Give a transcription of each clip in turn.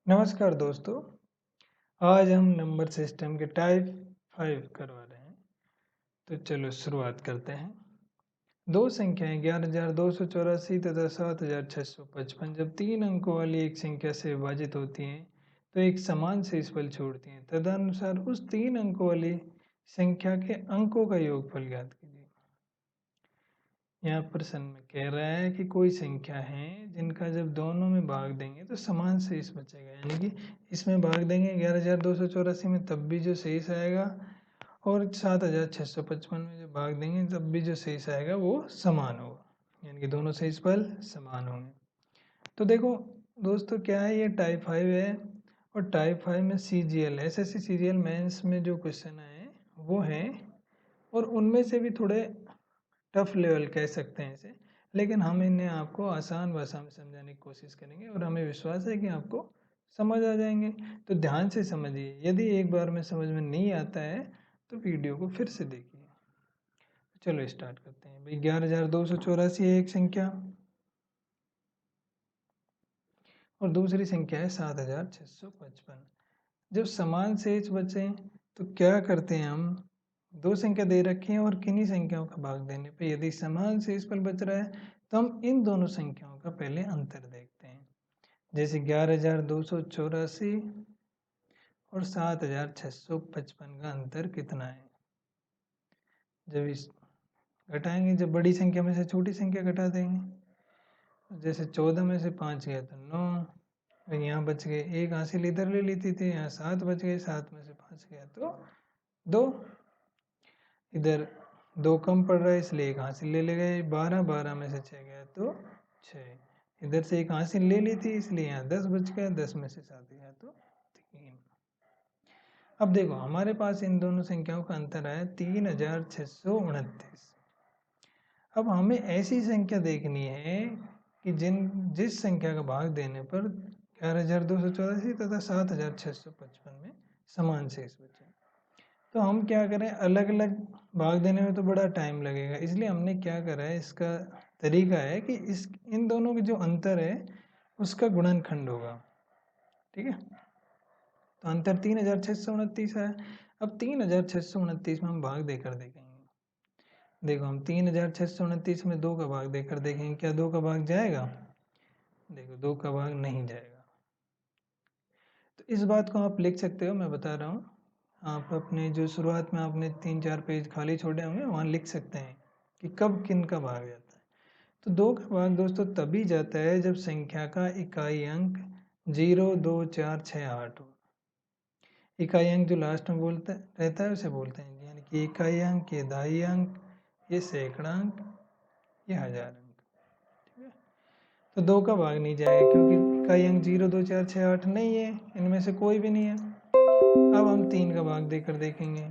नमस्कार दोस्तों। आज हम नंबर सिस्टम के टाइप 5 करवा रहे हैं। तो चलो शुरुआत करते हैं। दो संख्याएं 11,284 तथा 7,655 जब 3 अंकों वाली एक संख्या से विभाजित होती हैं तो एक समान शेषफल छोड़ती हैं। तदनुसार उस 3 अंकों वाली संख्या के अंकों का योगफल ज्ञात कीजिए। यहाँ प्रश्न में कह रहा है कि कोई संख्या है जिनका जब दोनों में भाग देंगे तो समान शेष बचेगा, यानी कि इसमें भाग देंगे 11,284 में तब भी जो शेष आएगा और 7,655 में जब भाग देंगे तब भी जो शेष आएगा वो समान होगा, यानी कि दोनों शेषफल समान होंगे। तो देखो दोस्तों, क्या है, ये टाइप 5 है और टाइप 5 में CGL SSC CGL मेंस में जो क्वेश्चन आए वो हैं और उनमें से भी थोड़े टफ लेवल कह सकते हैं इसे, लेकिन हम इन्हें आपको आसान भाषा में समझाने की कोशिश करेंगे और हमें विश्वास है कि आपको समझ आ जाएंगे। तो ध्यान से समझिए, यदि एक बार में समझ में नहीं आता है तो वीडियो को फिर से देखिए। चलो स्टार्ट करते हैं भाई। 11,284 एक संख्या और दूसरी संख्या है 7,655। जब समान शेष बचे तो क्या करते हैं हम, दो संख्या दे रखी है और किन्हीं संख्याओं का भाग देने पे यदि समान शेषफल बच रहा है तो हम इन दोनों संख्याओं का पहले अंतर देखते हैं। जैसे 11,284 और 7,655 का अंतर कितना है। जब इस घटाएंगे, जब बड़ी संख्या में से छोटी संख्या घटा देंगे, जैसे 14 में से 5 गया तो 9, यहाँ बच गए, एक हासिल इधर ले लेती थी, यहाँ 7 बच गए, 7 में से 5 गया तो 2, इधर 2 कम पड़ रहा है इसलिए एक हासिल ले गए, 12 में से 6 गया तो 6, इधर से एक हासिल ले ली थी इसलिए यहाँ 10 बच गया, 10 में से 7 गया तो 3। अब देखो हमारे पास इन दोनों संख्याओं का अंतर है 3,629। अब हमें ऐसी संख्या देखनी है कि जिस संख्या का भाग देने पर 11,284 तथा 7,655 में समान शेष बचे। तो हम क्या करें, अलग अलग भाग देने में तो बड़ा टाइम लगेगा, इसलिए हमने क्या करा है, इसका तरीका है कि इन दोनों के जो अंतर है उसका गुणनखंड होगा। ठीक है, तो अंतर 3,629 है। अब 3,629 में हम भाग देकर देखेंगे। देखो हम 3,629 में 2 का भाग देकर देखेंगे, क्या 2 का भाग जाएगा। देखो 2 का भाग नहीं जाएगा। तो इस बात को आप लिख सकते हो, मैं बता रहा हूँ। आप अपने जो शुरुआत में आपने 3-4 पेज खाली छोड़े होंगे वहाँ लिख सकते हैं कि कब किन का भाग जाता है। तो 2 का भाग दोस्तों तभी जाता है जब संख्या का इकाई अंक 0, 2, 4, 6, 8 हो। इकाई अंक जो लास्ट में बोलता रहता है उसे बोलते हैं, यानी कि इकाई अंक, ये दहाई अंक, ये सैकड़ा अंक, ये हजार अंक। ठीक है, तो 2 का भाग नहीं जाएगा क्योंकि इकाई अंक 0, 2, 4, 6, 8 नहीं है, इनमें से कोई भी नहीं है। अब हम 3 का भाग देकर देखेंगे,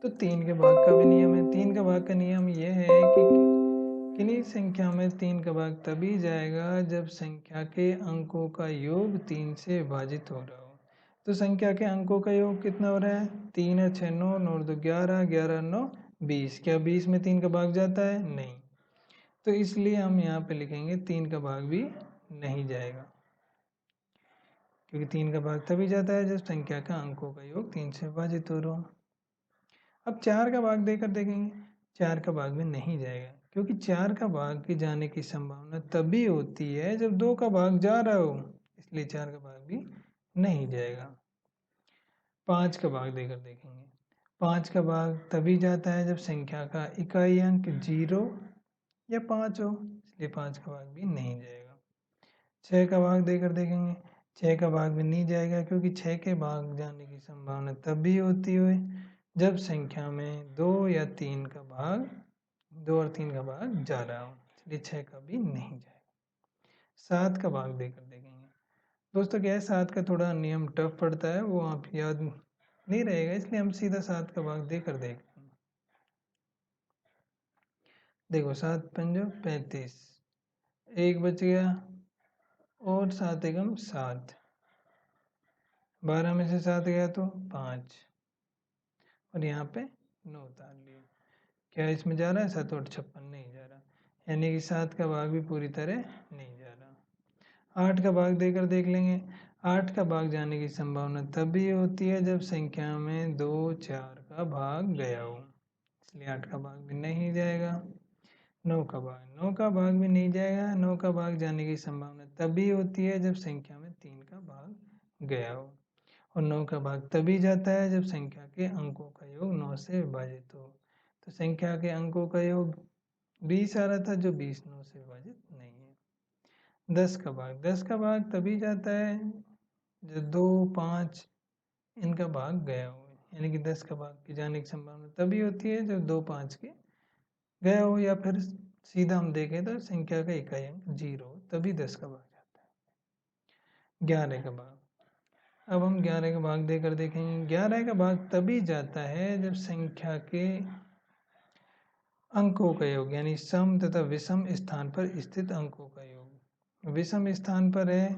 तो 3 के भाग का भी नियम है। 3 का भाग का नियम यह है कि किन्हीं संख्या में 3 का भाग तभी जाएगा जब संख्या के अंकों का योग 3 से विभाजित हो रहा हो। तो संख्या के अंकों का योग कितना हो रहा है, 3 है 6 9 9 2 11, 11 9 20। क्या 20 में 3 का भाग जाता है, नहीं। तो इसलिए हम यहाँ पे लिखेंगे 3 का भाग भी नहीं जाएगा, क्योंकि 3 का भाग तभी जाता है जब संख्या का अंकों का योग 3 से विभाजित हो रहा हो। अब 4 का भाग देकर देखेंगे, 4 का भाग भी नहीं जाएगा, क्योंकि 4 का भाग के जाने की संभावना तभी होती है जब 2 का भाग जा रहा हो, इसलिए 4 का भाग भी नहीं जाएगा। 5 का भाग देकर देखेंगे, 5 का भाग तभी जाता है जब संख्या का इकाई अंक 0 या 5 हो, इसलिए 5 का भाग भी नहीं जाएगा। 6 का भाग देकर देखेंगे, 6 का भाग भी नहीं जाएगा, क्योंकि 6 के भाग जाने की संभावना तभी होती है जब संख्या में 2 या 3 का भाग, 2 और 3 का भाग जा रहा हो, इसलिए 6 का भी नहीं जाएगा। 7 का भाग देकर देखेंगे। दोस्तों क्या है, 7 का थोड़ा नियम टफ पड़ता है, वो आप याद नहीं रहेगा, इसलिए हम सीधा 7 का भाग देकर देखते हैं। देखो 7 पंजो 35, एक बच गया और 7 एकम 7, 12 में से 7 गया तो 5 और यहाँ पे 9 उतार लिया। क्या इसमें जा रहा है, 7 और 56 नहीं जा रहा, यानी कि 7 का भाग भी पूरी तरह नहीं जा रहा। 8 का भाग देकर देख लेंगे। 8 का भाग जाने की संभावना तभी होती है जब संख्या में 2 4 का भाग गया हो, इसलिए 8 का भाग भी नहीं जाएगा। 9 का भाग भी नहीं जाएगा। 9 का भाग जाने की संभावना तभी होती है जब संख्या में 3 का भाग गया हो, और 9 का भाग तभी जाता है जब संख्या के अंकों का योग 9 से विभाजित हो। तो संख्या के अंकों का योग 20 आ रहा था, जो 20 9 से विभाजित नहीं है। 10 का भाग तभी जाता है जब 2 5 इनका भाग गया हो, यानी कि 10 का भाग के जाने की संभावना तभी होती है जब 2 5 के गया हो, या फिर सीधा हम देखें तो संख्या का इकाई अंक 0 तभी 10 का भाग जाता है। 11 का भाग, अब हम 11 का भाग देकर देखेंगे। 11 का भाग तभी जाता है जब संख्या के अंकों का योग, यानी सम तथा विषम स्थान पर स्थित अंकों का योग विषम स्थान पर है।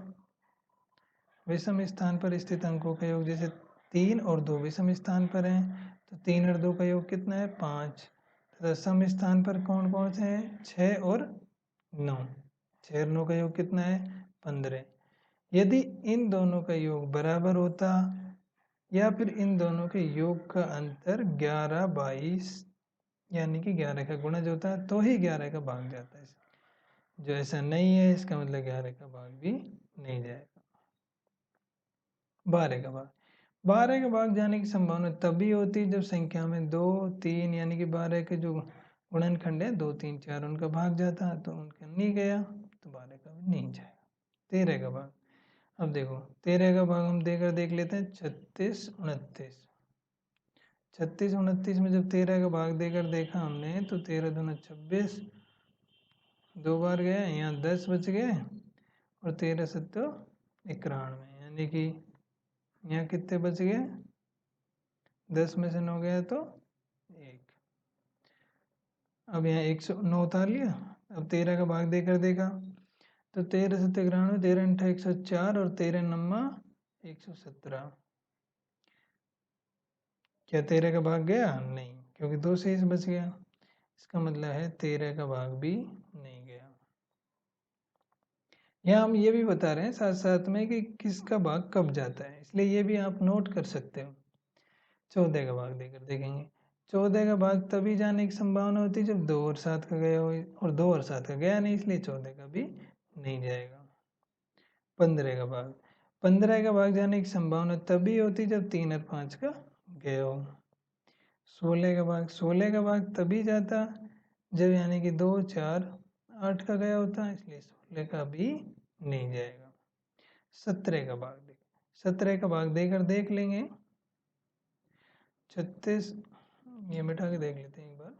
विषम स्थान पर स्थित अंकों का योग, जैसे 3 और 2 विषम स्थान पर हैं, तो 3 और 2 का योग कितना है? 5। तथा सम स्थान पर कौन कौन से हैं? 6 और 9। 6 और 9 का योग कितना है? 15। यदि इन दोनों का योग बराबर होता, या फिर इन दोनों के योग का अंतर 11 22 यानी कि 11 का गुणज होता है, तो ही 11 का भाग जाता है। जो ऐसा नहीं है, इसका मतलब 11 का भाग भी नहीं जाएगा। 12 का भाग, 12 का भाग जाने की संभावना तभी होती है जब संख्या में 2 3 यानी कि 12 के जो गुणनखंड है 2 3 4 उनका भाग जाता है, तो उनका नहीं गया, तो 12 का भी नहीं जाएगा। 13 का भाग, अब देखो 13 का भाग हम देख लेते हैं। 36 29, 36 29 में जब 13 का भाग देकर देखा हमने, तो 13 दूना 26, 2 बार गया, यहाँ 10 बच गए, और 13 सत्तो 91, यानी कि यहाँ कितने बच गए? 10 में से 9 गया तो 1। अब यहाँ 109 उतार लिया। अब 13 का भाग देकर देखा, तो 13 सत्ते 91, 13 अंठा 104 और 13 नम्मा 117। क्या 13 का भाग गया? नहीं, क्योंकि 2 शेष बच गया। इसका मतलब है 13 का भाग भी नहीं गया। यहाँ हम ये भी बता रहे हैं साथ साथ में कि किसका भाग कब जाता है, इसलिए ये भी आप नोट कर सकते हो। 14 का भाग देकर देखेंगे। 14 का भाग तभी जाने की संभावना होती है जब 2 और 7 का गया हो, और 2 और 7 का गया नहीं, इसलिए 14 का भी नहीं जाएगा। 15 का भाग, 15 का भाग जाने की संभावना तभी होती है जब 3 और 5 का गया हो। 16 का भाग, 16 का भाग तभी जाता जब यानी कि 2 4 8 का गया होता है, इसलिए 16 का भी नहीं जाएगा। 17 का भाग देख, 17 का भाग देकर देख लेंगे। 36, ये मिटा के देख लेते हैं एक बार।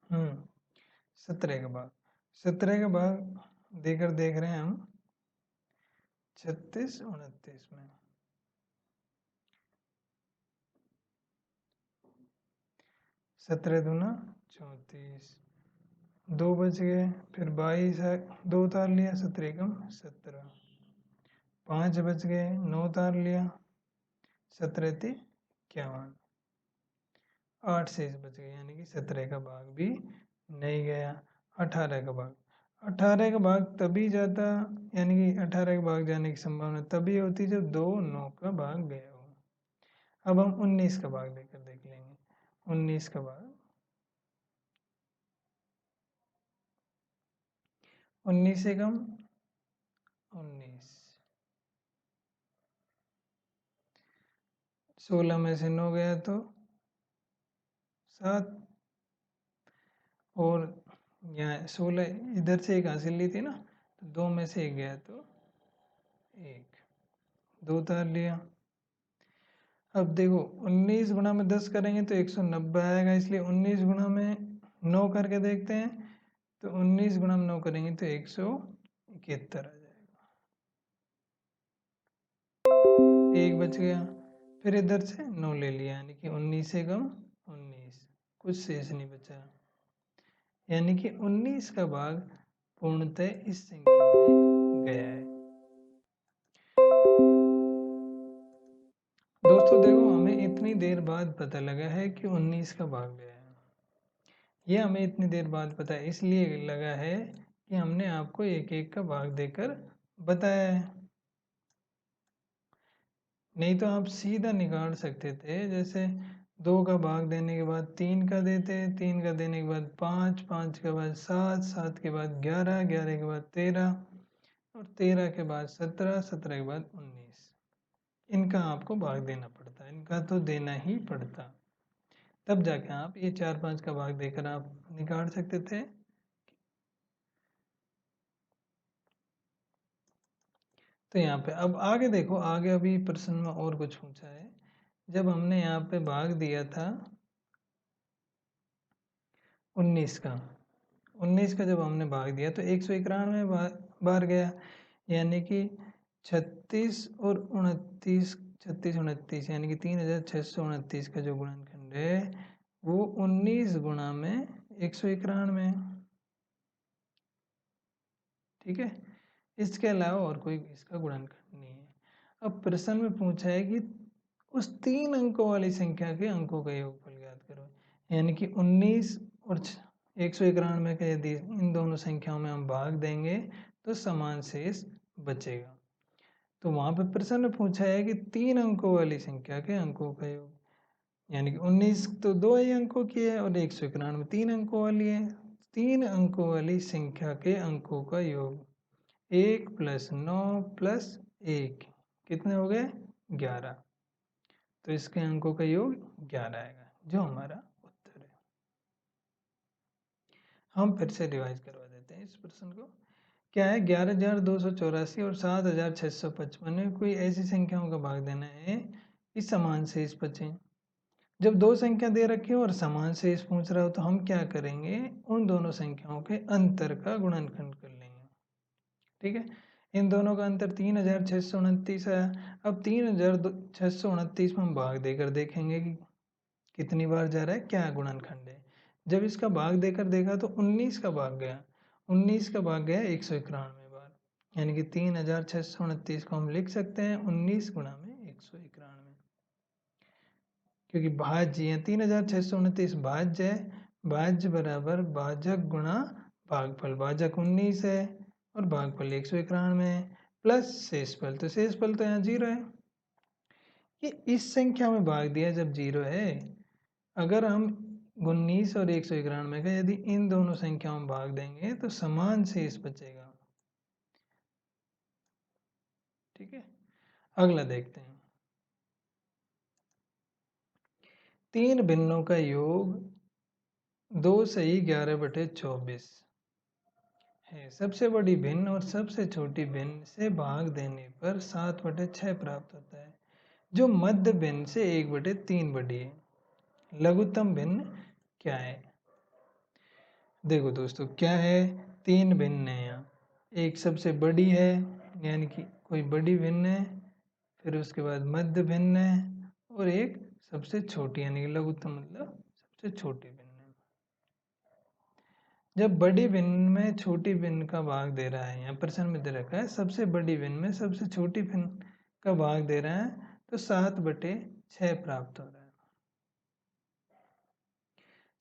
हम्म 17 का भाग, 17 का भाग देकर देख रहे हैं हम 36 29 में। 17 दूना 34, 2 बच गए, फिर 22 है, 2 उतार लिया, 17 एकम 17, 5 बच गए, 9 उतार लिया, 17 × 51, 8 शेष बच गए, यानी कि 17 का भाग भी नहीं गया। 18 का भाग, 18 का भाग तभी जाता, यानी कि 18 का भाग जाने की संभावना तभी होती जब 2 9 का भाग गया हो। अब हम 19 का भाग देकर देख लेंगे। 19 का भाग, 19 एकम 19, 16 में से 9 गया तो 7, और यहाँ 16 इधर से एक हासिल ली थी ना, तो 2 में से 1 गया तो 1, 2 उतार लिया। अब देखो 19 गुणा में 10 करेंगे तो 190 आएगा, इसलिए 19 गुणा में 9 करके देखते हैं, तो 19 गुणा में 9 करेंगे तो 191, 71 आ जाएगा। 1 बच गया, फिर इधर से 9 ले लिया, यानी कि 19 से कम 19, कुछ शेष नहीं बचा, यानी कि 19 का भाग पूर्णतः इस संख्या में गया है। दोस्तों देखो, हमें इतनी देर बाद पता लगा है कि 19 का भाग गया है। ये हमें इतनी देर बाद पता है, इसलिए लगा है कि हमने आपको एक एक का भाग देकर बताया है। नहीं तो आप सीधा निकाल सकते थे, जैसे 2 का भाग देने के बाद 3 का देते, 3 का देने के बाद 5, 5 के बाद 7, 7 के बाद 11, 11 के बाद 13 और 13 के बाद 17, 17 के बाद 19। इनका आपको भाग देना पड़ता है, इनका तो देना ही पड़ता, तब जाके आप ये 4, 5 का भाग देकर आप निकाल सकते थे। तो यहाँ पे अब आगे देखो, आगे अभी प्रश्न में और कुछ पूछा है। जब हमने यहाँ पे भाग दिया था 19 का, 19 का जब हमने भाग दिया तो 191 बार गया, यानी कि 36 और 29, 36 29 यानी कि 3629 का जो गुणनखंड है वो 19 गुणा में 191। ठीक है, इसके अलावा और कोई इसका गुणनखंड नहीं है। अब प्रश्न में पूछा है कि उस 3 अंकों वाली संख्या के अंकों का योगफल ज्ञात करो, यानी कि 19 और 191 का यदि इन दोनों संख्याओं में हम भाग देंगे तो समान शेष बचेगा। तो वहां पे प्रश्न में पूछा है कि 3 अंकों वाली संख्या के अंकों का योग, यानी कि 19 तो 2 ही अंकों की है और 191 3 अंकों वाली है। 3 अंकों वाली संख्या के अंकों का योग 1 + 9 + 1 कितने हो गए? 11। तो इसके अंकों का योग 11 आएगा, जो हमारा उत्तर है। हम फिर से रिवाइज करवा देते हैं इस प्रश्न को। क्या है, 11,284 और 7,655 में कोई ऐसी संख्याओं का भाग देना है कि समान शेष बचे। जब दो संख्या दे रखी हो और समान शेष पूछ रहा हो तो हम क्या करेंगे, उन दोनों संख्याओं के अंतर का गुणनखंड कर लेंगे। ठीक है, इन दोनों का अंतर 3,629 है। अब 3,629 में हम भाग देकर देखेंगे कि कितनी बार जा रहा है, क्या गुणनखंड है। जब इसका भाग देकर देखा तो 19 का भाग गया, 19 का भाग गया 191 बार, यानी कि 3,629 को हम लिख सकते हैं 19 गुणा में 191, क्योंकि भाज्य है 3,629 भाज्य है, भाज्य बराबर भाजक गुणा भागफल, भाजक 19 है और भागफल 191 है, प्लस शेषफल, तो शेषफल तो यहाँ 0 है। ये इस संख्या में भाग दिया जब 0 है, अगर हम 19 और 191 का यदि इन दोनों संख्याओं में भाग देंगे तो समान शेष बचेगा। ठीक है, अगला देखते हैं। 3 भिन्नों का योग 2 सही 11/24 है। सबसे बड़ी भिन्न और सबसे छोटी भिन्न से भाग देने पर 7/6 प्राप्त होता है, जो मध्य भिन्न से 1/3 बड़ी है। लघुत्तम भिन्न क्या है? देखो दोस्तों, क्या है, 3 भिन्न है यहाँ, एक सबसे बड़ी है यानी कि कोई बड़ी भिन्न है, फिर उसके बाद मध्य भिन्न है और एक सबसे छोटी यानी कि लघुत्तम मतलब सबसे छोटी भिन्न है। जब बड़ी भिन्न में छोटी भिन्न का भाग दे रहा है, यहाँ प्रश्न में दे रखा है सबसे बड़ी भिन्न में सबसे छोटी भिन्न का भाग दे रहा है तो 7/6 प्राप्त हो रहा है।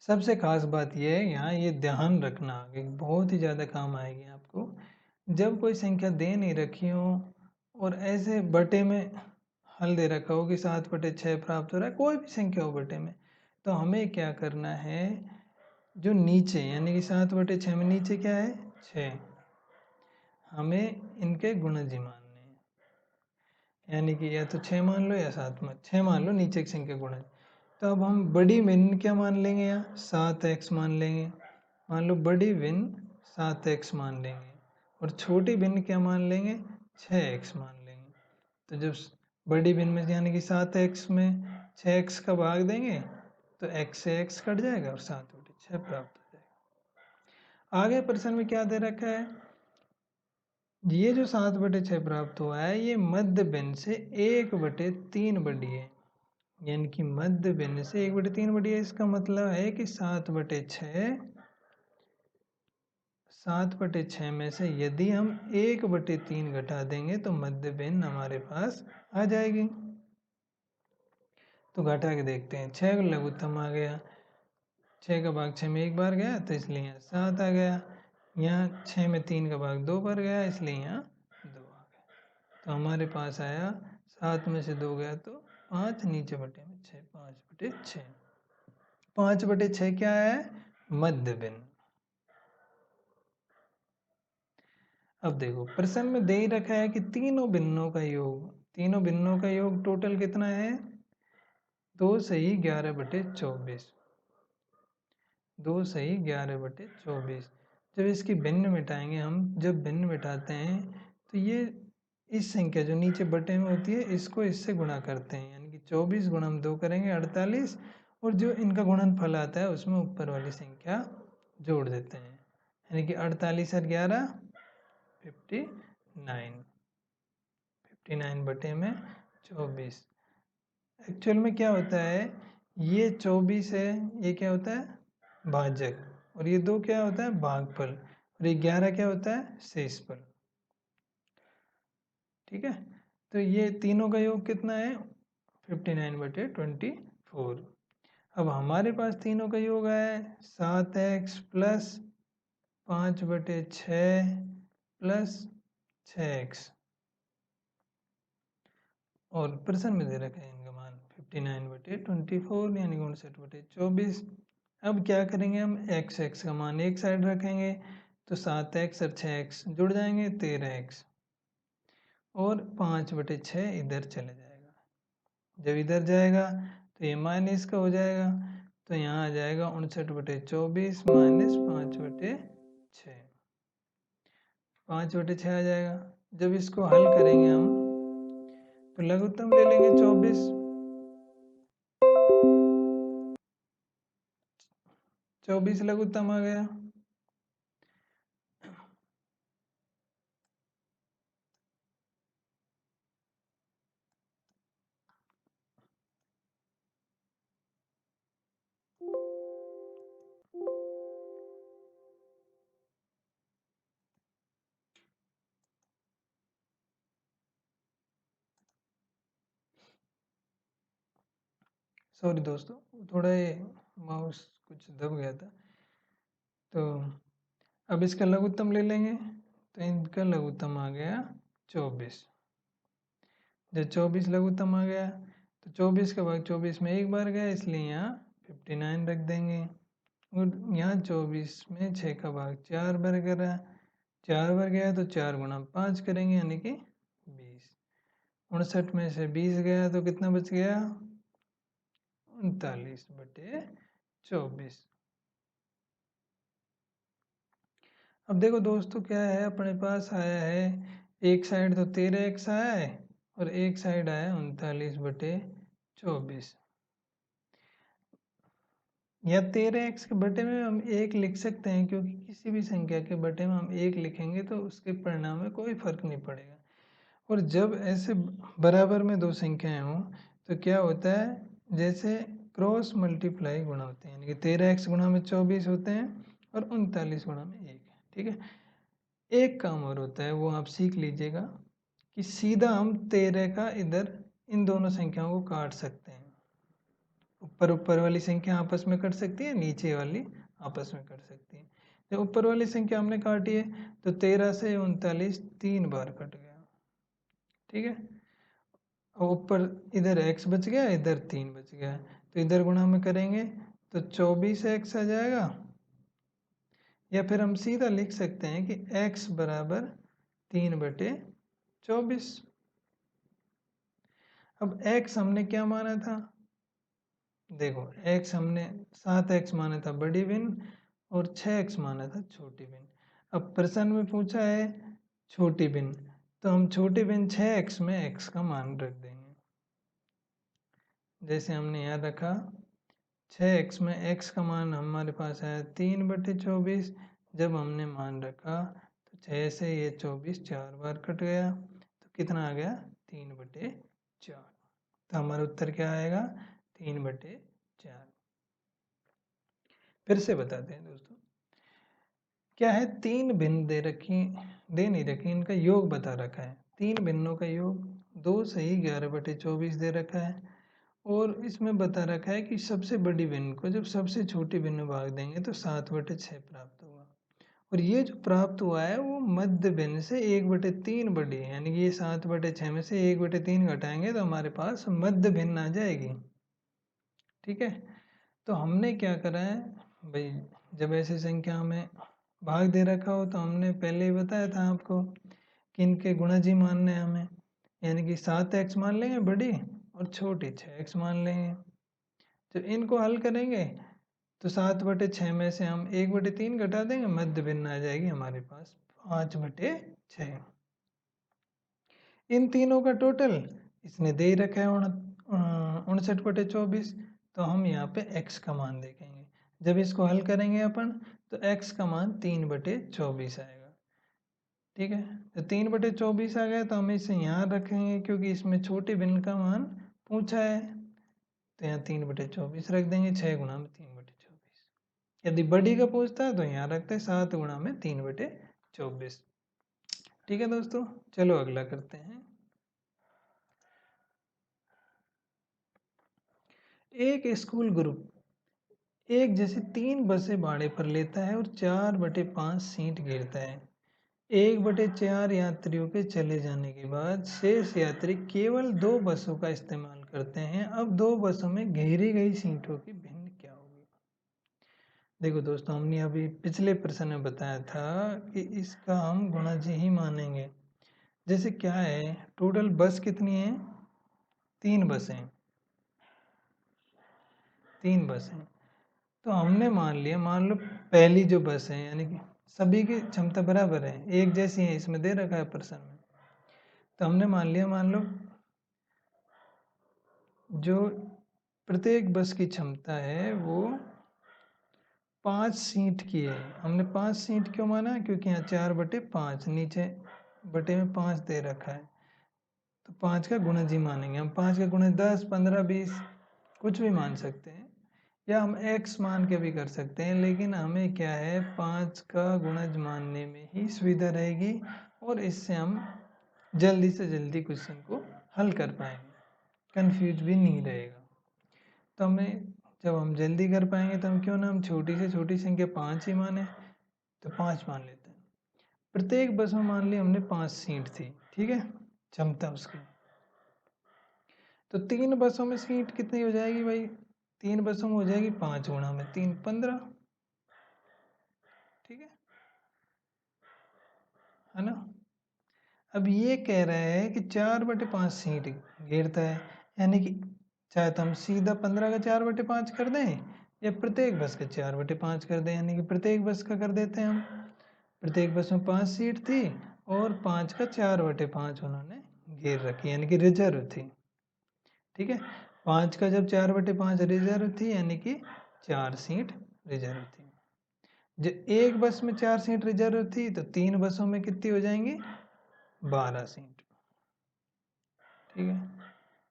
सबसे खास बात यह है, यहाँ ये ध्यान रखना एक बहुत ही ज़्यादा काम आएगी आपको। जब कोई संख्या दे नहीं रखी हो और ऐसे बटे में हल दे रखा हो कि 7/6 प्राप्त हो रहा है, कोई भी संख्या हो बटे में, तो हमें क्या करना है, जो नीचे यानी कि 7/6 में नीचे क्या है 6, हमें इनके गुणज मानने हैं, यानी कि या तो 6 मान लो या 7 मान, 6 मान लो नीचे की संख्या गुणज। तो अब हम बड़ी भिन्न क्या मान लेंगे, यहाँ 7x मान लेंगे, मान लो बड़ी भिन्न 7x मान लेंगे और छोटी भिन्न क्या मान लेंगे 6x मान लेंगे। तो जब बड़ी भिन्न में यानी कि 7x में 6x का भाग देंगे तो x से x कट जाएगा और 7/6 प्राप्त हो जाएगा। आगे प्रश्न में क्या दे रखा है, ये जो 7/6 प्राप्त हुआ है ये मध्य भिन्न से 1/3 बड़ी है, यानी कि मध्य भिन्न से 1/3 बड़ी है। इसका मतलब है कि 7/6 में से यदि हम 1/3 घटा देंगे तो मध्य भिन्न हमारे पास आ जाएगी। तो घटा के देखते हैं, 6 लघुत्तम आ गया, 6 का भाग 6 में एक बार गया तो इसलिए यहाँ 7 आ गया, यहाँ 6 में 3 का भाग 2 बार गया इसलिए यहाँ 2 आ गया। तो हमारे पास आया 7 में से 2 गया तो 5, नीचे बटे में 6, 5/6। 5/6 क्या है? मध्य भिन्न। अब देखो प्रश्न में दे ही रखा है कि तीनों भिन्नों का योग टोटल कितना है? 2 सही 11/24। 2 सही 11/24। जब इसकी भिन्न मिटाएंगे हम, जब भिन्न मिटाते हैं तो ये इस संख्या जो नीचे बटे में होती है इसको इससे गुणा करते हैं, यानी कि 24 गुणा हम 2 करेंगे 48, और जो इनका गुणनफल आता है उसमें ऊपर वाली संख्या जोड़ देते हैं, यानी कि 48 और 11 59। 59/24। एक्चुअल में क्या होता है, ये 24 है, ये क्या होता है भाजक, और ये 2 क्या होता है भागफल, और ये 11 क्या होता है शेषफल। ठीक है, तो ये तीनों का योग कितना है? 59/24। अब हमारे पास तीनों का योग है 7x प्लस 5/6 प्लस 6x, और प्रश्न में दे रखा है इनका मान 59/24 यानी 59/24। अब क्या करेंगे हम, x का मान एक साइड रखेंगे तो 7x और 6x जुड़ जाएंगे 13x, और 5/6 इधर चले जाएगा। जब इधर जाएगा तो ये माइनस का हो जाएगा, तो यहाँ आ जाएगा 59/24 माइनस 5/6, 5/6 आ जाएगा। जब इसको हल करेंगे हम तो लघुत्तम ले लेंगे 24 लघुत्तम आ गया। सॉरी दोस्तों, थोड़ा ये माउस कुछ दब गया था। तो अब इसका लघुत्तम ले लेंगे, तो इनका लघुत्तम आ गया 24। जब 24 लघुत्तम आ गया तो 24 का भाग 24 में एक बार गया इसलिए यहाँ 59 रख देंगे, और यहाँ 24 में 6 का भाग 4 बार करा, 4 बार गया तो 4 गुणा 5 करेंगे यानी कि 20। 59 में से 20 गया तो कितना बच गया 39/24। अब देखो दोस्तों क्या है, अपने पास आया है एक साइड तो 13x आया है और एक साइड आया 39/24, या 13x के बटे में हम 1 लिख सकते हैं, क्योंकि किसी भी संख्या के बटे में हम 1 लिखेंगे तो उसके परिणाम में कोई फर्क नहीं पड़ेगा। और जब ऐसे बराबर में दो संख्याएं हों तो क्या होता है, जैसे क्रॉस मल्टीप्लाई गुणा होते हैं, यानी कि 13x गुणा में 24 होते हैं और 39 गुणा में 1 है। ठीक है, एक काम और होता है वो आप सीख लीजिएगा कि सीधा हम 13 का इधर इन दोनों संख्याओं को काट सकते हैं। ऊपर वाली संख्या आपस में कट सकती है, नीचे वाली आपस में कट सकती है। जब ऊपर वाली संख्या हमने काटी है तो 13 से 39 3 बार कट गया। ठीक है, और ऊपर इधर x बच गया, इधर 3 बच गया, तो इधर गुणा में करेंगे तो 24x आ जाएगा, या फिर हम सीधा लिख सकते हैं कि x बराबर 3/24। अब x हमने क्या माना था, देखो x हमने 7x माना था बड़ी भिन्न और 6x माना था छोटी भिन्न। अब प्रश्न में पूछा है छोटी भिन्न, तो हम छोटी भिन्न 6x में x का मान रख देंगे। जैसे हमने यहाँ रखा 6x में x का मान हमारे पास है 3/24, जब हमने मान रखा तो 6 से ये 24 4 बार कट गया, तो कितना आ गया 3/4। तो हमारा उत्तर क्या आएगा 3/4। फिर से बताते हैं दोस्तों, क्या है 3 भिन्न दे नहीं रखी, इनका योग बता रखा है। 3 भिन्नों का योग 2 सही 11/24 दे रखा है, और इसमें बता रखा है कि सबसे बड़ी भिन्न को जब सबसे छोटी भिन्न में भाग देंगे तो 7/6 प्राप्त होगा। और ये जो प्राप्त हुआ है वो मध्य भिन्न से 1/3 बड़ी है, यानी कि ये 7/6 में से 1/3 घटाएंगे तो हमारे पास मध्य भिन्न आ जाएगी। ठीक है, तो हमने क्या करा है भाई, जब ऐसी संख्या में भाग दे रखा हो तो हमने पहले ही बताया था आपको कि इनके गुणज ही मानने हैं हमें, यानी कि 7x मान लेंगे बड़ी और छोटी 6x मान लेंगे। तो इनको हल करेंगे तो 7/6 में से हम 1/3 घटा देंगे, मध्य भिन्न आ जाएगी हमारे पास 5/6। इन तीनों का टोटल इसने दे ही रखा है 59/24, तो हम यहाँ पे x का मान देखेंगे। जब इसको हल करेंगे अपन तो x का मान 3/24 आएगा। ठीक है, तो 3/24 आ गया, तो हम इसे यहाँ रखेंगे क्योंकि इसमें छोटे भिन्न का मान पूछा है, तो यहाँ 3/24 रख देंगे। 6 गुणा में 3/24। यदि बड़ी का पूछता है तो यहाँ रखते हैं 7 गुणा में 3/24। ठीक है दोस्तों, चलो अगला करते हैं। एक स्कूल ग्रुप एक जैसे 3 बसें भाड़े पर लेता है और 4/5 सीट घेरता है। 1/4 यात्रियों के चले जाने के बाद शेष यात्री केवल 2 बसों का इस्तेमाल करते हैं। अब 2 बसों में घेरी गई सीटों की भिन्न क्या होगी? देखो दोस्तों, हमने अभी पिछले प्रश्न में बताया था कि इसका हम गुणज ही मानेंगे। जैसे क्या है, टोटल बस कितनी है? 3 बसें। 3 बसें, तो हमने मान लिया, मान लो पहली जो बस है, यानी कि सभी की क्षमता बराबर है, एक जैसी है, इसमें दे रखा है प्रश्न में। तो हमने मान लिया, मान लो जो प्रत्येक बस की क्षमता है वो 5 सीट की है। हमने 5 सीट क्यों माना? क्योंकि यहाँ 4/5 नीचे बटे में 5 दे रखा है, तो 5 का गुणज ही मानेंगे हम। 5 का गुणज 10, 15, 20 कुछ भी मान सकते हैं, या हम x मान के भी कर सकते हैं, लेकिन हमें क्या है 5 का गुणज मानने में ही सुविधा रहेगी, और इससे हम जल्दी से जल्दी क्वेश्चन को हल कर पाएंगे, कंफ्यूज भी नहीं रहेगा। तो हमें जब हम जल्दी कर पाएंगे तो हम क्यों ना हम छोटी से छोटी संख्या 5 ही माने, तो 5 मान लेते हैं। प्रत्येक बस में मान ली हमने 5 सीट थी, ठीक है, क्षमता उसकी। तो 3 बसों में सीट कितनी हो जाएगी भाई? 3 बसों में हो जाएगी 5 गुणा में 3, 15। ठीक है ना? अब ये कह रहा है कि 4/5 सीट घेरता है, यानी कि चाहे तो हम सीधा 15 का 4/5 कर दें, या प्रत्येक बस का 4/5 कर दें, यानी कि प्रत्येक बस का कर देते हैं हम। प्रत्येक बस में 5 सीट थी और 5 का 4/5 उन्होंने घेर रखी, यानी कि रिजर्व थी। ठीक है, 5 का जब 4/5 रिजर्व थी, यानी कि 4 सीट रिजर्व थी। जब एक बस में 4 सीट रिजर्व थी तो 3 बसों में कितनी हो जाएंगी? 12 सीट। ठीक है,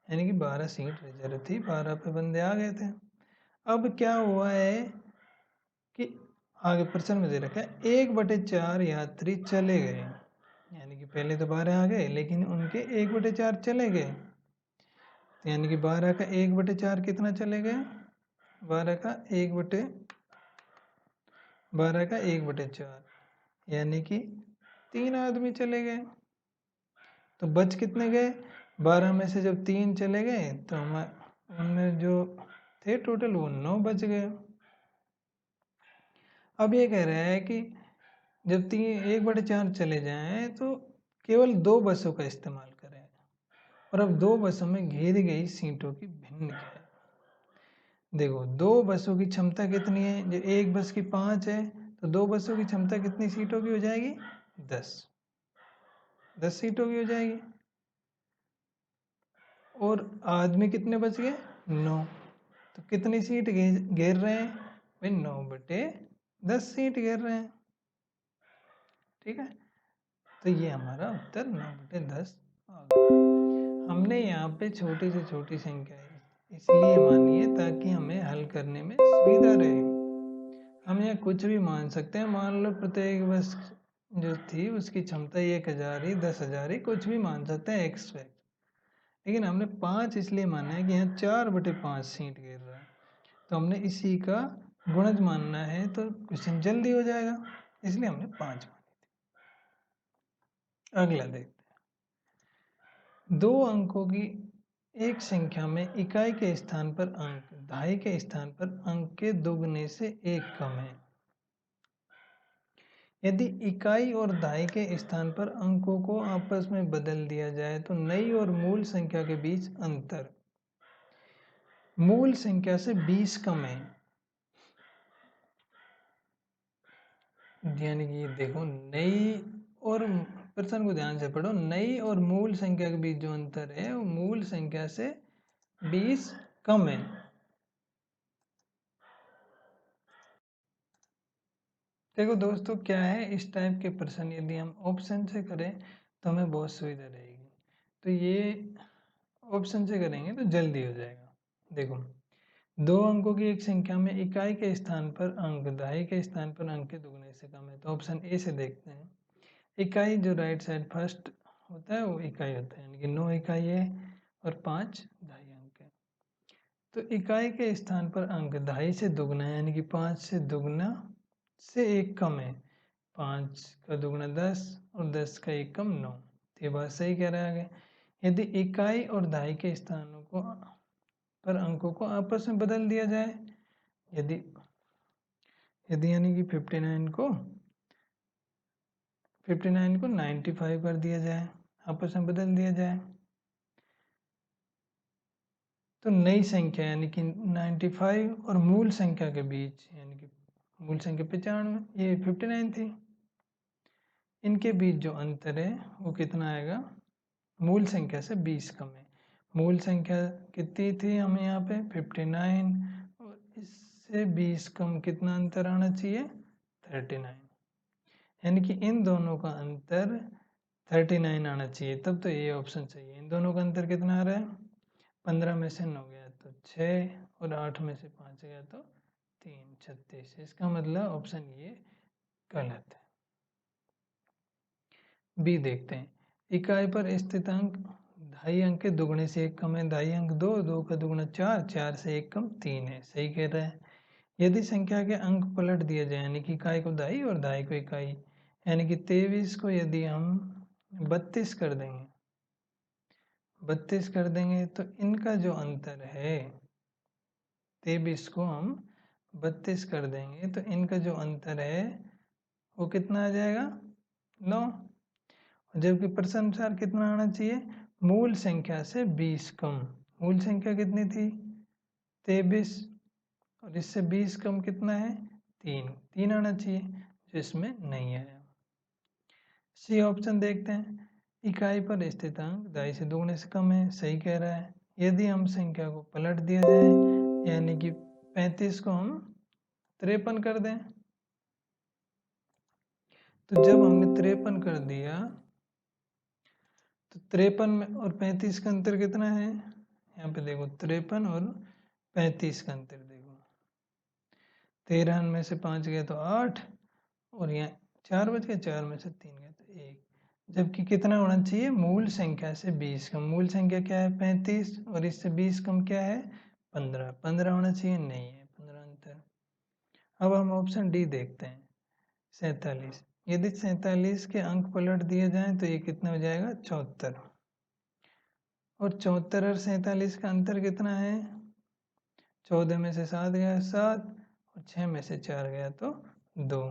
यानी कि 12 सीट रिजर्व थी, 12 पे बंदे आ गए थे। अब क्या हुआ है कि आगे प्रश्न में दे रखा है 1/4 यात्री चले गए, यानी कि पहले तो 12 आ गए लेकिन उनके 1/4 चले गए, तो यानी कि 12 का 1/4 कितना चले गए? 12 का 1/4 यानी कि 3 आदमी चले गए। तो बच कितने गए? 12 में से जब 3 चले गए तो हम उनमें जो थे टोटल वो 9 बच गए। अब ये कह रहा है कि जब 1/4 चले जाएं तो केवल 2 बसों का इस्तेमाल करें, और अब 2 बसों में घेरी गई सीटों की भिन्न क्या है? देखो, 2 बसों की क्षमता कितनी है? जो एक बस की 5 है, तो 2 बसों की क्षमता कितनी सीटों की हो जाएगी? 10 सीटों की हो जाएगी। और आदमी कितने बच गए? 9। तो कितनी सीट घेर रहे हैं भाई? 9/10 सीट घेर रहे हैं। ठीक है, तो ये हमारा उत्तर 9/10 आ गया। हमने यहाँ पे छोटी से छोटी संख्या इसलिए मानी है ताकि हमें हल करने में सुविधा रहे। हम यहाँ कुछ भी मान सकते हैं, मान लो प्रत्येक बस जो थी उसकी क्षमता 1000 ही 10,000 ही कुछ भी मान सकते हैं एक्स वैक्स, लेकिन हमने 5 इसलिए माना है कि यहाँ 4/5 सीट गिर रहा है, तो हमने इसी का गुणज मानना है तो क्वेश्चन जल्दी हो जाएगा, इसलिए हमने 5 मानी थी। अगला देखते हैं। 2 अंकों की एक संख्या में इकाई के स्थान पर अंक दहाई के स्थान पर अंक के दुगने से 1 कम है। यदि इकाई और दहाई के स्थान पर अंकों को आपस में बदल दिया जाए तो नई और मूल संख्या के बीच अंतर मूल संख्या से 20 कम है। यानी कि देखो नई और प्रश्न को ध्यान से पढ़ो, नई और मूल संख्या के बीच जो अंतर है वो मूल संख्या से 20 कम है। देखो दोस्तों क्या है, इस टाइप के प्रश्न यदि हम ऑप्शन से करें तो हमें बहुत सुविधा रहेगी, तो ये ऑप्शन से करेंगे तो जल्दी हो जाएगा। देखो 2 अंकों की एक संख्या में इकाई के स्थान पर अंक दहाई के स्थान पर अंक के दुगने से कम है, तो ऑप्शन ए से देखते हैं। इकाई जो राइट साइड फर्स्ट होता है वो इकाई होता है, यानी कि 9 इकाई है और 5 दहाई अंक है। तो इकाई के स्थान पर अंक दहाई से दुगना है, यानी कि 5 से दुगना से 1 कम है। 5 का दुगना 10 और 10 का 1 कम 9। तो ये बात सही कह रहा है आगे। यदि इकाई और दहाई के स्थानों को पर अंकों को आपस में बदल दिया जाए, यदि यदि यानी कि 59 को 95 कर दिया जाए, आपस में बदल दिया जाए, तो नई संख्या यानी कि 95 और मूल संख्या के बीच, यानी कि मूल संख्या 95 ये 59 थी, इनके बीच जो अंतर है वो कितना आएगा, मूल संख्या से 20 कम है। मूल संख्या कितनी थी हमें यहाँ पे 59 और इससे 20 कम कितना अंतर आना चाहिए 39, यानी कि इन दोनों का अंतर 39 आना चाहिए, तब तो ये ऑप्शन सही है। इन दोनों का अंतर कितना आ रहा है, 15 में से 9 गया तो 6 और 8 में से 5 गया तो 3, 36। इसका मतलब ऑप्शन ये गलत है। बी देखते हैं। इकाई पर स्थित अंक दहाई अंक के दुगने से 1 कम है। दहाई अंक 2, 2 का दुगना 4, 4 से 1 कम 3 है। सही कह रहा है। यदि संख्या के अंक पलट दिए जाए, यानी कि इकाई को दहाई और दहाई को इकाई, यानी कि 23 को यदि हम 32 कर देंगे, 32 कर देंगे तो इनका जो अंतर है 23 को हम 32 कर देंगे तो इनका जो अंतर है वो कितना आ जाएगा 9, जबकि प्रश्न अनुसार कितना आना चाहिए, मूल संख्या से 20 कम। मूल संख्या कितनी थी 23 और इससे 20 कम कितना है 3 आना चाहिए, जो इसमें नहीं आया। सी ऑप्शन देखते हैं। इकाई पर स्थित अंक दहाई से दुगने से कम है, सही कह रहा है। यदि हम संख्या को पलट दिया जाए, यानी कि 35 को हम 53 कर दें, तो जब हमने 53 कर दिया तो 53 में और 35 का अंतर कितना है, यहाँ पे देखो 53 और 35 का अंतर देखो, 13 में से 5 गए तो 8 और यहाँ 4 बच गए, 4 में से 3 गए तो 1, जबकि कितना होना चाहिए मूल संख्या से 20 कम। मूल संख्या क्या है 35 और इससे 20 कम क्या है 15, 15 होना चाहिए, नहीं है 15 अंतर। अब हम ऑप्शन डी देखते हैं 47। यदि 47 के अंक पलट दिए जाएं तो ये कितना हो जाएगा 74, और 74 और 47 का अंतर कितना है, 14 में से 7 गया 7 और 6 में से 4 गया तो 2,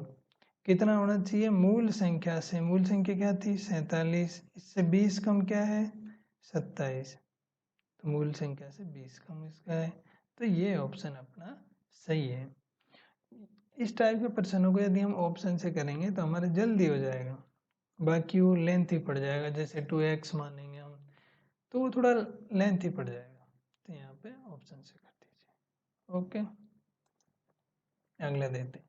कितना होना चाहिए मूल संख्या से, मूल संख्या क्या थी 47, इससे 20 कम क्या है 27, तो मूल संख्या से 20 कम इसका है, तो ये ऑप्शन अपना सही है। इस टाइप के प्रश्नों को यदि हम ऑप्शन से करेंगे तो हमारे जल्दी हो जाएगा, बाकी वो लेंथ ही पड़ जाएगा, जैसे 2x मानेंगे हम तो वो थोड़ा लेंथ ही पड़ जाएगा, तो यहाँ पे ऑप्शन से कर दीजिए। ओके, अगला देते हैं।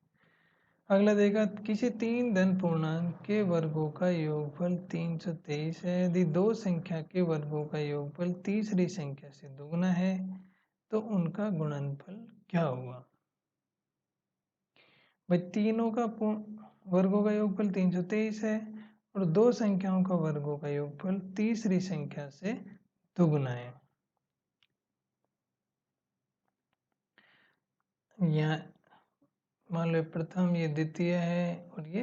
अगला देखा, किसी 3 धन पूर्णांक के वर्गों का योगफल 323 है। यदि दो संख्या के वर्गों का योगफल तीसरी संख्या से दुगना है तो उनका गुणनफल क्या होगा? भाई तीनों का वर्गों का योगफल 323 है और दो संख्याओं का वर्गों का योगफल तीसरी संख्या से दुगना है। यहाँ मान लो प्रथम, ये द्वितीय है और ये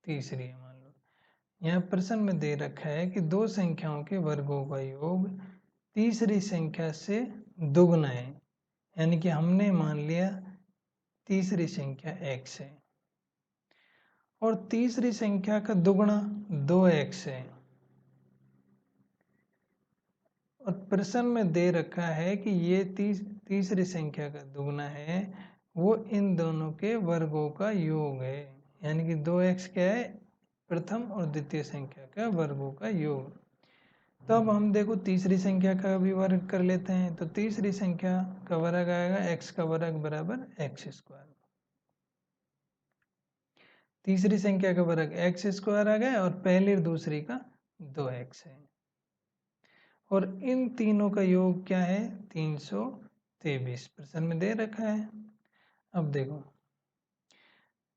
तीसरी है। मान लो यहाँ प्रश्न में दे रखा है कि दो संख्याओं के वर्गों का योग तीसरी संख्या से दुगना है, यानी कि हमने मान लिया तीसरी संख्या x है और तीसरी संख्या का दुगना 2x है और प्रश्न में दे रखा है कि ये तीसरी संख्या का दुगना है, वो इन दोनों के वर्गों का योग है, यानी कि 2x क्या है? प्रथम और द्वितीय संख्या का वर्गों का योग। तो अब हम देखो तीसरी संख्या का भी वर्ग कर लेते हैं। तो तीसरी संख्या का वर्ग आएगा x का वर्ग बराबर x स्क्वायर। तीसरी संख्या का वर्ग x स्क्वायर आ गया और पहली और दूसरी का 2x है और इन तीनों का योग क्या है? 323 प्रश्न में दे रखा है। अब देखो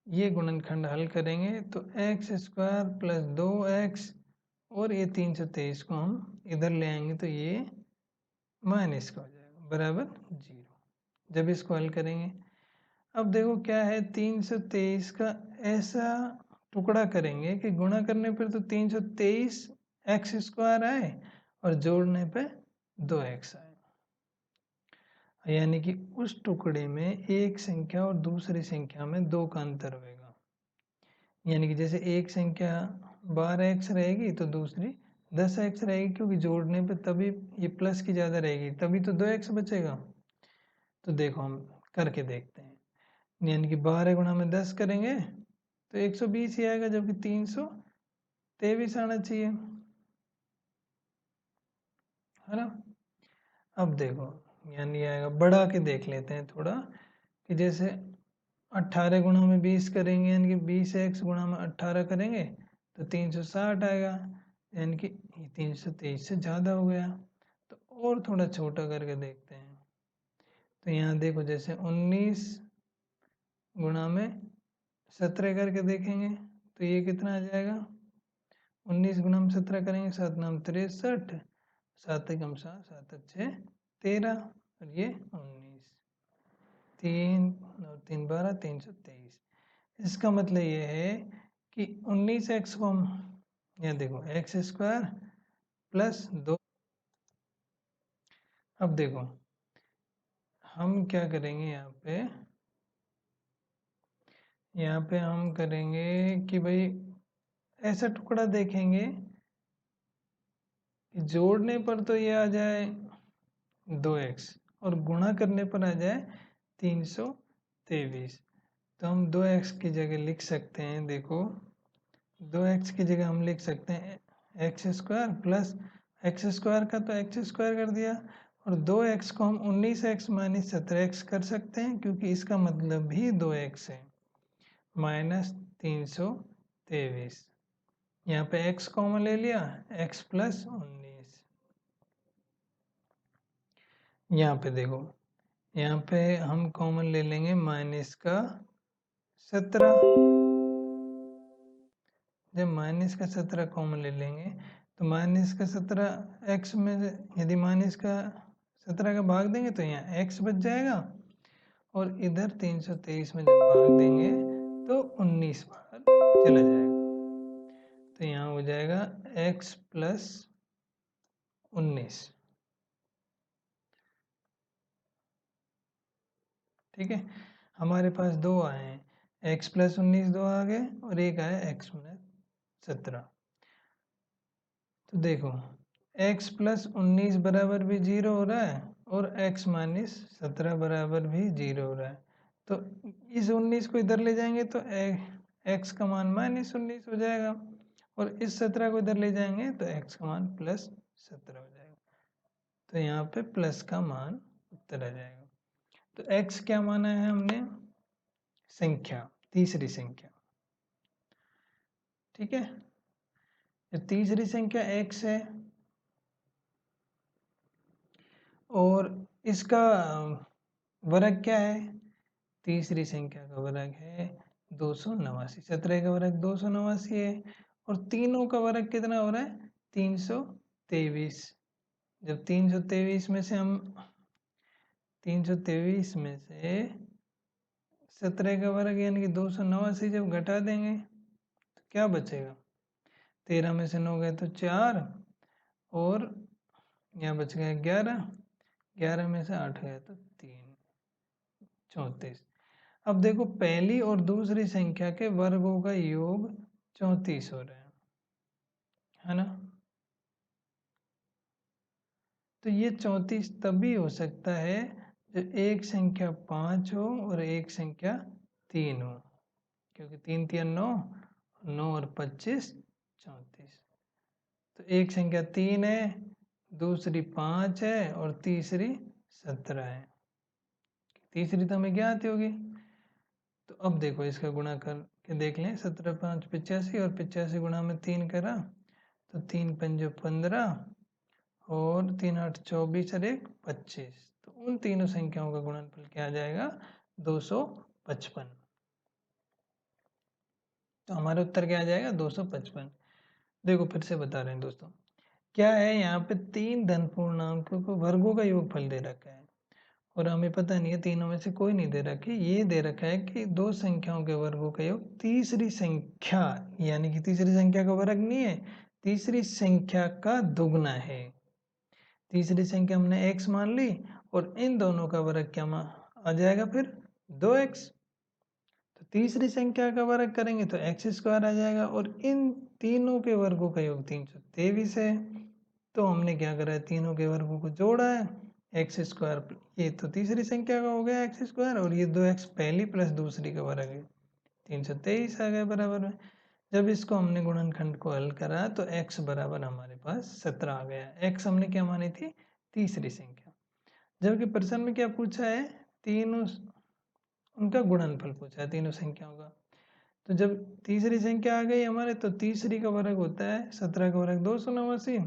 ये गुणनखंड हल करेंगे तो x स्क्वायर प्लस 2x और ये 323 को हम इधर ले आएंगे तो ये माइनस का हो जाएगा बराबर 0 जब इसको हल करेंगे। अब देखो क्या है, 323 का ऐसा टुकड़ा करेंगे कि गुणा करने पर तो 323 एक्स स्क्वायर आए और जोड़ने पे 2x आए, यानी कि उस टुकड़े में एक संख्या और दूसरी संख्या में 2 का अंतर होगा। यानी कि जैसे एक संख्या 12x रहेगी तो दूसरी 10x रहेगी, क्योंकि जोड़ने पे तभी ये प्लस की ज़्यादा रहेगी, तभी तो 2x बचेगा। तो देखो हम करके देखते हैं, यानी कि 12 गुणा में 10 करेंगे तो 120 ही आएगा, जबकि 323 आना चाहिए, है ना। अब देखो यानी आएगा, बढ़ा के देख लेते हैं थोड़ा, कि जैसे 18 गुणा में 20 करेंगे, यानी कि 20x गुणा में 18 करेंगे तो 360 आएगा, यानी कि 323 से ज़्यादा हो गया। तो और थोड़ा छोटा करके देखते हैं। तो यहाँ देखो जैसे 19 गुणा में 17 करके देखेंगे तो ये कितना आ जाएगा? 19 गुणा में 17 करेंगे, 7 नाम 63, 7 एकम 7, 7 अच्छे 13 और ये 19, 3 और 3 12, 323। इसका मतलब ये है कि 19x को हम यहाँ देखो एक्स स्क्वायर प्लस 2। अब देखो हम क्या करेंगे, यहाँ पे हम करेंगे कि भाई ऐसा टुकड़ा देखेंगे कि जोड़ने पर तो ये आ जाए 2x और गुणा करने पर आ जाए 323। तो हम 2x की जगह लिख सकते हैं, देखो 2x की जगह हम लिख सकते हैं x square plus x square का तो एक्स स्क्वायर कर दिया और 2x को हम 19x माइनस 17x कर सकते हैं, क्योंकि इसका मतलब भी 2x है, माइनस 323। यहाँ पे x कॉमन ले लिया, x प्लस 19। यहाँ पे देखो, यहाँ पे हम कॉमन ले लेंगे माइनस का 17। जब माइनस का 17 कॉमन ले लेंगे तो माइनस का 17 एक्स में यदि माइनस का 17 का भाग देंगे तो यहाँ एक्स बच जाएगा और इधर 323 में जब भाग देंगे तो 19 बाहर चला जाएगा। तो यहाँ हो जाएगा एक्स प्लस 19। ठीक है, हमारे पास दो आए हैं, एक्स प्लस 19 दो आ गए और एक आया एक्स माइनस 17। तो देखो x प्लस 19 बराबर भी 0 हो रहा है और x माइनस 17 बराबर भी 0 हो रहा है। तो इस 19 को इधर ले जाएंगे तो x का मान माइनस 19 हो जाएगा और इस 17 को इधर ले जाएंगे तो x का मान प्लस 17 हो जाएगा। तो यहाँ पे प्लस का मान उत्तर आ जाएगा। तो x क्या माना है हमने? संख्या, तीसरी संख्या। ठीक है। जो तीसरी संख्या x है और इसका वर्ग क्या है, तीसरी संख्या का वर्ग है 289, 17 का वर्ग 289 है और तीनों का वर्ग कितना हो रहा है 323। जब 323 में से हम 323 में से 17 का वर्ग यानी कि 289 जब घटा देंगे तो क्या बचेगा, 13 में से 9 गए तो 4 और यहाँ बच गया 11, 11 में से 8 गए तो 3, 34। अब देखो पहली और दूसरी संख्या के वर्गों का योग 34 हो रहा है ना। तो ये 34 तभी हो सकता है जब एक संख्या 5 हो और एक संख्या 3 हो, क्योंकि 3 3 9, 9 और 25 34। तो एक संख्या 3 है, दूसरी 5 है और तीसरी 17 है। तीसरी तो हमें क्या आती होगी। तो अब देखो इसका गुणा करके देख लें, 17 5 85 और 85 गुणा में 3 करा तो 3 पंजे 15 और 3 8 24 और 1 25। तो उन तीनों संख्याओं का गुणनफल क्या आ जाएगा 255। तो हमारा उत्तर क्या आ जाएगा 255। देखो फिर से बता रहे हैं दोस्तों, क्या है यहाँ पे तीन धन पूर्णांकों को वर्गों का योगफल दे रखा है और हमें पता नहीं है तीनों में से कोई नहीं दे रखी। ये दे रखा है कि दो संख्याओं के वर्गों का योग तीसरी संख्या, यानी कि तीसरी संख्या का वर्ग नहीं है, तीसरी संख्या का दुगना है। तीसरी संख्या हमने x मान ली और इन दोनों का वर्ग क्या आ जाएगा फिर 2x। तो तीसरी संख्या का वर्ग करेंगे तो x स्क्वायर आ जाएगा और इन तीनों के वर्गों का योग 323 है। तो हमने क्या करा है, तीनों के वर्गों को जोड़ा है, एक्स स्क्वायर, ये तो तीसरी संख्या का हो गया एक्स स्क्वायर और ये 2x पहली प्लस दूसरी का वर्ग है 323 आ गया बराबर में। जब इसको हमने गुणनखंड को हल करा तो x बराबर हमारे पास 17 आ गया। x हमने क्या मानी थी, तीसरी संख्या, जबकि प्रश्न में क्या पूछा है, तीनों उनका गुणनफल पूछा है तीनों संख्याओं का। तो जब तीसरी संख्या आ गई हमारे तो तीसरी का वर्ग होता है 17 का वर्ग 289,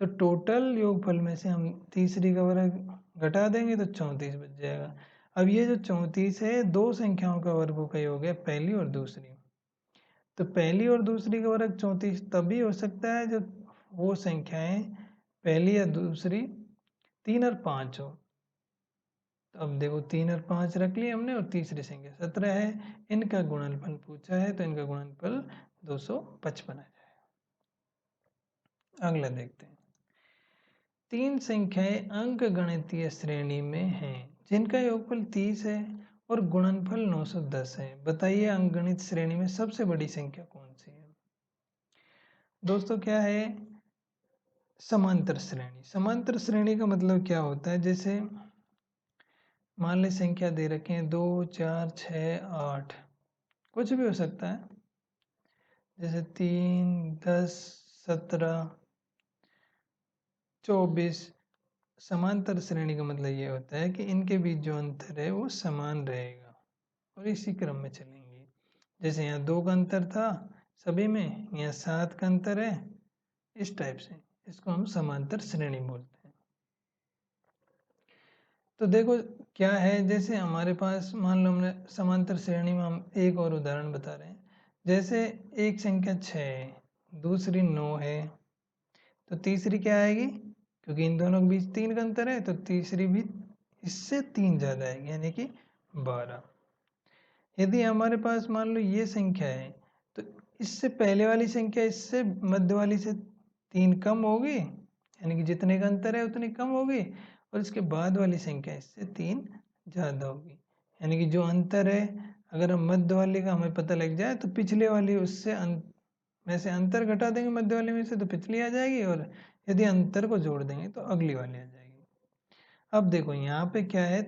तो टोटल योगफल में से हम तीसरी का वर्ग घटा देंगे तो 34 बच जाएगा। अब ये जो 34 है दो संख्याओं का वर्गों का योग है, पहली और दूसरी। तो पहली और दूसरी का वर्ग 34 तभी हो सकता है जब वो संख्याएं पहली या दूसरी 3 और 5 हो। तो अब देखो 3 और 5 रख लिए हमने और तीसरी संख्या 17 है, इनका गुणनफल पूछा है तो इनका गुणनफल 255 आ जाएगा। अगला देखते हैं, तीन संख्याएं अंक गणितीय श्रेणी में हैं जिनका योगफल 30 है और गुणनफल 910 है। बताइए अंकगणित श्रेणी में सबसे बड़ी संख्या कौन सी है। दोस्तों क्या है समांतर श्रेणी। समांतर श्रेणी का मतलब क्या होता है, जैसे मान ली संख्या दे रखे हैं 2 4 6 8, कुछ भी हो सकता है, जैसे 3 10 17 24। समांतर श्रेणी का मतलब ये होता है कि इनके बीच जो अंतर है वो समान रहेगा और इसी क्रम में चलेंगे। जैसे यहाँ 2 का अंतर था सभी में, यहाँ 7 का अंतर है, इस टाइप से इसको हम समांतर श्रेणी बोलते हैं। तो देखो क्या है, जैसे हमारे पास मान लो हमने समांतर श्रेणी में हम एक और उदाहरण बता रहे हैं, जैसे एक संख्या 6 है, दूसरी 9 है, तो तीसरी क्या आएगी, क्योंकि इन दोनों के बीच 3 का अंतर है तो तीसरी भी इससे 3 ज़्यादा आएगी यानी कि 12। यदि हमारे पास मान लो ये संख्या है तो इससे पहले वाली संख्या इससे मध्य वाली से 3 कम होगी, यानी कि जितने का अंतर है उतनी कम होगी, और इसके बाद वाली संख्या इससे 3 ज़्यादा होगी। यानी कि जो अंतर है अगर हम मध्य वाली का हमें पता लग जाए तो पिछले वाली उससे में से अंतर घटा देंगे मध्य वाले में से तो पिछली आ जाएगी, और यदि अंतर को जोड़ देंगे तो अगली वाली आ जाएगी। अब देखो यहाँ पे क्या है,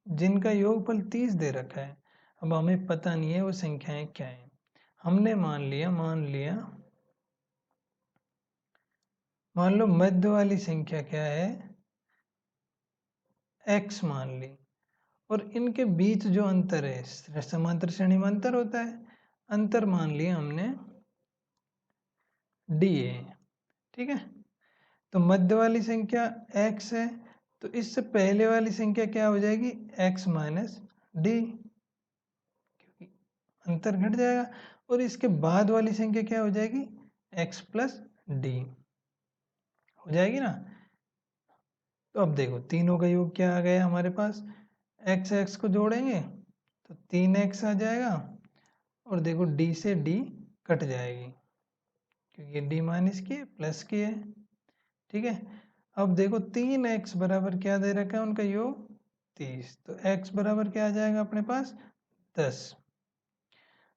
जिनका योगफल 30 दे रखा है, अब हमें पता नहीं है वो संख्याएं क्या है। हमने मान लिया मान लो मध्य वाली संख्या क्या है x मान ली, और इनके बीच जो अंतर है समांतर श्रेणी में अंतर होता है, अंतर मान लिया हमने डी है, ठीक है। तो मध्य वाली संख्या x है, तो इससे पहले वाली संख्या क्या हो जाएगी, x माइनस डी, क्योंकि अंतर घट जाएगा। और इसके बाद वाली संख्या क्या हो जाएगी, x प्लस डी हो जाएगी ना। तो अब देखो तीनों का योग क्या आ गया हमारे पास, x x को जोड़ेंगे तो 3x आ जाएगा, और देखो d से d कट जाएगी क्योंकि d माइनस की है प्लस की है, ठीक है। अब देखो 3x बराबर क्या दे रखा है उनका योग 30, तो x बराबर क्या आ जाएगा अपने पास 10।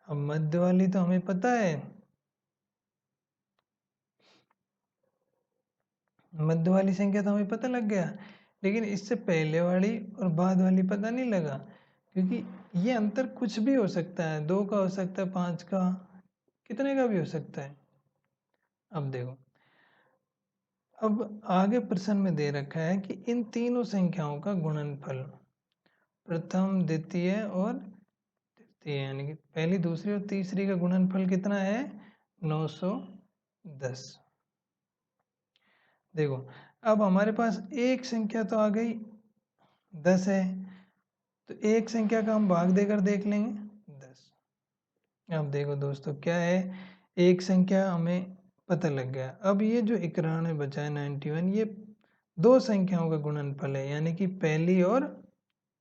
अब मध्य वाली तो हमें पता है, मध्य वाली संख्या तो हमें पता लग गया, लेकिन इससे पहले वाली और बाद वाली पता नहीं लगा, क्योंकि ये अंतर कुछ भी हो सकता है, 2 का हो सकता है, 5 का, कितने का भी हो सकता है। अब देखो, अब आगे प्रश्न में दे रखा है कि इन तीनों संख्याओं का गुणनफल प्रथम द्वितीय और तृतीय, यानी कि पहली दूसरी और तीसरी का गुणनफल कितना है 910। देखो अब हमारे पास एक संख्या तो आ गई 10 है, तो एक संख्या का हम भाग देकर देख लेंगे 10। अब देखो दोस्तों क्या है, एक संख्या हमें पता लग गया। अब ये जो 91 बचा है 91, ये दो संख्याओं का गुणनफल है, यानी कि पहली और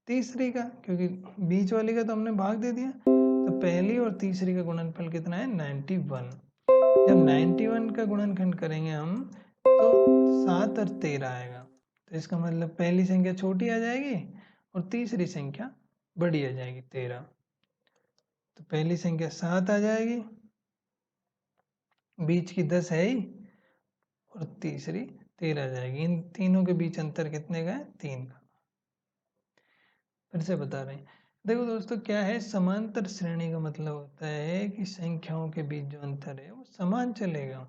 तीसरी का, क्योंकि बीच वाली का तो हमने भाग दे दिया। तो पहली और तीसरी का गुणनफल कितना है 91। जब 91 का गुणनखंड करेंगे हम तो 7 और 13 आएगा, तो इसका मतलब पहली संख्या छोटी आ जाएगी और तीसरी संख्या बड़ी आ जाएगी 13। तो पहली संख्या 7 आ जाएगी, बीच की 10 है ही, और तीसरी 13 आ जाएगी। इन तीनों के बीच अंतर कितने का है 3 का। फिर से बता रहे हैं, देखो दोस्तों क्या है, समांतर श्रेणी का मतलब होता है कि संख्याओं के बीच जो अंतर है वो समान चलेगा।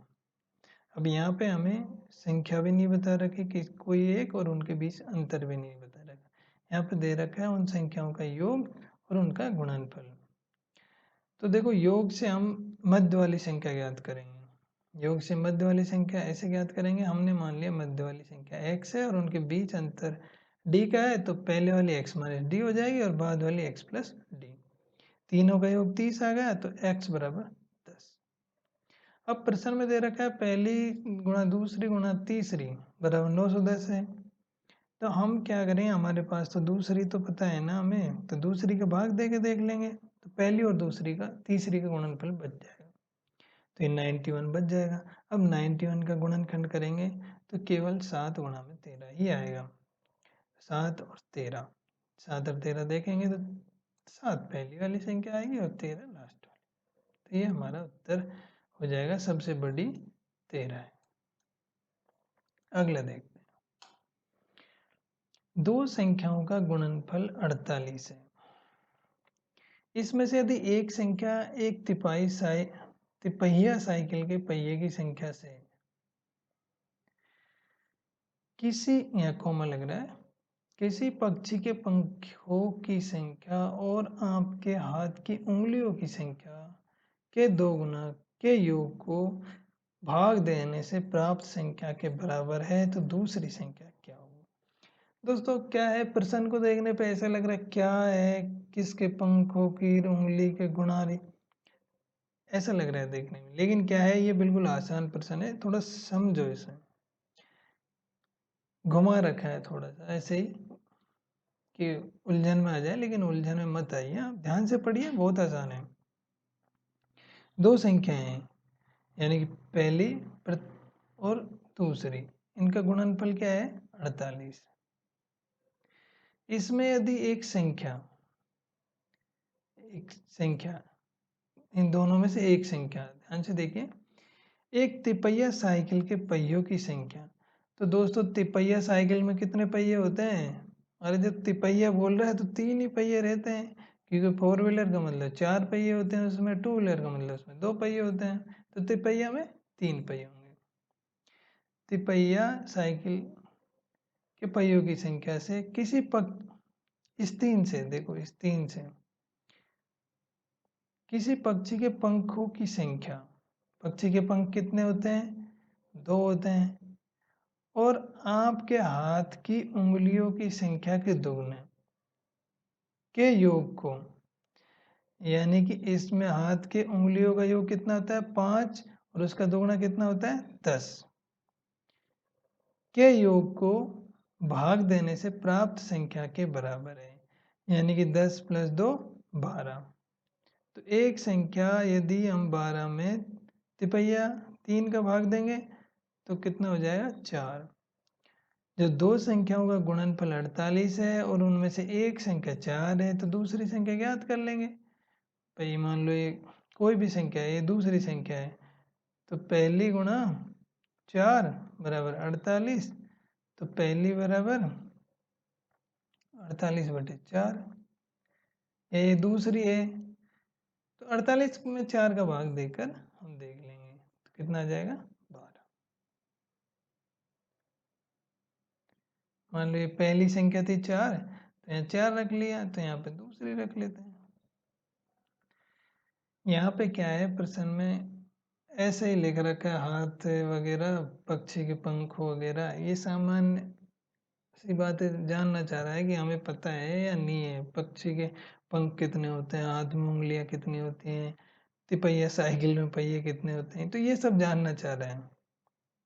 अब यहाँ पे हमें संख्या भी नहीं बता रखी कि कोई एक, और उनके बीच अंतर भी नहीं बता रखा, यहाँ पे दे रखा है उन संख्याओं का योग और उनका गुणनफल। तो देखो योग से हम मध्य वाली संख्या ज्ञात करेंगे, योग से मध्य वाली संख्या ऐसे ज्ञात करेंगे, हमने मान लिया मध्य वाली संख्या x है और उनके बीच अंतर d का है, तो पहले वाली x माइनस डी हो जाएगी और बाद वाली x प्लस डी। तीनों का योग 30 आ गया, तो x बराबर 10। अब प्रश्न में दे रखा है पहली गुणा दूसरी गुणा तीसरी बराबर 910 है, तो हम क्या करें, हमारे पास तो दूसरी तो पता है ना हमें, तो दूसरी का भाग दे के देख लेंगे, तो पहली और दूसरी का तीसरी का गुणनफल बच जाएगा, तो ये 91 बच जाएगा। अब 91 का गुणनखंड करेंगे तो केवल 7 गुणा में 13 ही आएगा, 7 और 13, 7 और 13 देखेंगे तो 7 पहली वाली संख्या आएगी और 13 लास्ट वाली, तो ये हमारा उत्तर हो जाएगा, सबसे बड़ी 13 है। अगला देखते हैं, दो संख्याओं का गुणनफल 48 है। इसमें से यदि एक संख्या एक तिपहिया साइकिल के पहिए की संख्या से किसी, यहाँ कॉमा लग रहा है, किसी पक्षी के पंखों की संख्या और आपके हाथ की उंगलियों की संख्या के 2 गुना के योग को भाग देने से प्राप्त संख्या के बराबर है, तो दूसरी संख्या क्या होगी। दोस्तों क्या है, प्रश्न को देखने पे ऐसा लग रहा है क्या है, किसके पंखों की उंगली के गुणा, ऐसा लग रहा है देखने में, लेकिन क्या है ये बिल्कुल आसान प्रश्न है, थोड़ा समझो इसे, घुमा रखा है थोड़ा सा ऐसे ही कि उलझन में आ जाए, लेकिन उलझन में मत आइए, आप ध्यान से पढ़िए, बहुत आसान है। दो संख्याएं हैं, यानी कि पहली और दूसरी, इनका गुणनफल क्या है 48। इसमें यदि एक संख्या इन दोनों में से एक संख्या, ध्यान से देखिए, एक तिपहिया साइकिल के पहियों की संख्या, तो दोस्तों तिपहिया साइकिल में कितने पहिए होते हैं, अरे जब तिपहिया बोल रहा है तो 3 ही पहिए रहते हैं, क्योंकि 4 व्हीलर का मतलब 4 पहिए होते हैं, उसमें 2 व्हीलर का मतलब उसमें 2 पहिए होते हैं, तो तिपहिया में 3 पहिए होंगे। तिपहिया साइकिल के पहियों की संख्या से किसी इस 3 से, देखो इस 3 से किसी पक्षी के पंखों की संख्या, पक्षी के पंख कितने होते हैं? 2 होते हैं। और आपके हाथ की उंगलियों की संख्या के दुगने के योग को, यानी कि इसमें हाथ के उंगलियों का योग कितना होता है? 5 और उसका दुगना कितना होता है? 10 के योग को भाग देने से प्राप्त संख्या के बराबर है, यानी कि 10 + 2 12। तो एक संख्या यदि हम 12 में तिपैया 3 का भाग देंगे तो कितना हो जाएगा? 4। जो दो संख्याओं का गुणनफल 48 है और उनमें से एक संख्या 4 है, तो दूसरी संख्या ज्ञात कर लेंगे। भाई मान लो ये कोई भी संख्या है, ये दूसरी संख्या है, तो पहली गुणा 4 बराबर 48, तो पहली बराबर 48/4। ये दूसरी है, तो 48 में 4 का भाग देकर हम देख लेंगे तो कितना आ जाएगा? 12। मान लो ये पहली संख्या थी 4, तो यहाँ 4 रख लिया, तो यहाँ पे दूसरी रख लेते हैं। यहाँ पे क्या है, प्रश्न में ऐसे ही लिख रखा है हाथ वगैरह, पक्षी के पंख वगैरह, ये सामान्य सी बातें जानना चाह रहा है कि हमें पता है या नहीं है, पक्षी के पंख कितने होते हैं, हाथ में उंगलियां कितनी होती हैं, तिपैया साइकिल में पहिए कितने होते हैं, तो ये सब जानना चाह रहे हैं,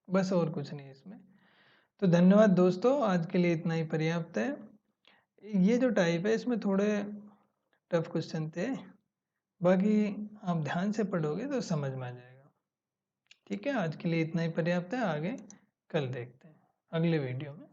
बस और कुछ नहीं इसमें। तो धन्यवाद दोस्तों, आज के लिए इतना ही पर्याप्त है। ये जो टाइप है इसमें थोड़े टफ क्वेश्चन थे, बाकी आप ध्यान से पढ़ोगे तो समझ में आ जाएगा। ठीक है, आज के लिए इतना ही पर्याप्त है, आगे कल देखते हैं अगले वीडियो में।